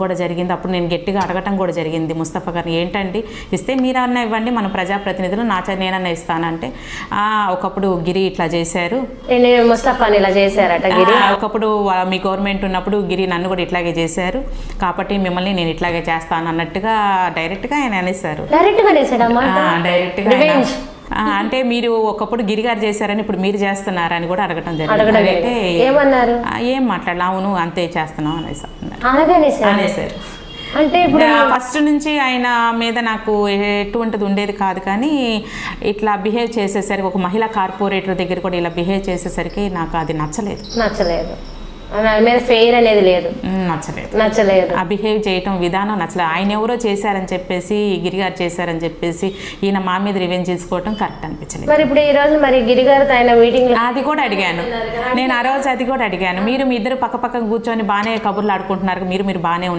కూడా జరిగింది. అప్పుడు నేను గట్టిగా అడగటం కూడా జరిగింది ముస్తఫా గారిని, ఏంటండి ఇస్తే మీరన్నా ఇవ్వండి, మన ప్రజాప్రతినిధులు నేనన్నా ఇస్తానంటే ఒకప్పుడు గిరి ఇట్లా చేశారు, ముస్తఫాని ఇలా చేశారట గిరి, ఒకప్పుడు మీ గవర్నమెంట్ ఉన్నప్పుడు గిరి నన్ను కూడా ఇట్లాగే చేశారు కాబట్టి మిమ్మల్ని నేను ఇట్లాగే చేస్తాను అన్నట్టుగా డైరెక్ట్గా ఆయన అనేసారు. డైరెక్ట్గా అంటే మీరు ఒకప్పుడు గిరిగారు చేశారని ఇప్పుడు మీరు చేస్తున్నారని కూడా అడగటం జరిగింది. అయితే ఏం మాట్లాడలే, అవును అంతే చేస్తున్నాం అనేసారు. అంటే ఫస్ట్ నుంచి ఆయన మీద నాకు ఎటువంటిది ఉండేది కాదు, కానీ ఇట్లా బిహేవ్ చేసేసరికి ఒక మహిళా కార్పొరేటర్ దగ్గర కూడా ఇలా బిహేవ్ చేసేసరికి నాకు అది నచ్చలేదు. మీద ఫెయిర్ అనేది లేదు, నచ్చలేదు. ఆ బిహేవ్ చేయటం విధానం నచ్చలేదు. ఆయన ఎవరో చేశారని చెప్పేసి, గిరిగారు చేశారని చెప్పేసి ఈయన మా మీద రివెంజ్ చేసుకోవటం కరెక్ట్ అనిపించలేదు. మరి ఇప్పుడు ఈ రోజు మరి గిరిగారితో ఆయన మీటింగ్ అది కూడా అడిగాను నేను, ఆ రోజు అది కూడా అడిగాను, మీరు మీ ఇద్దరు పక్క పక్కన కూర్చొని బాగానే కబుర్లు ఆడుకుంటున్నారు, మీరు బాగానే ఉన్నారు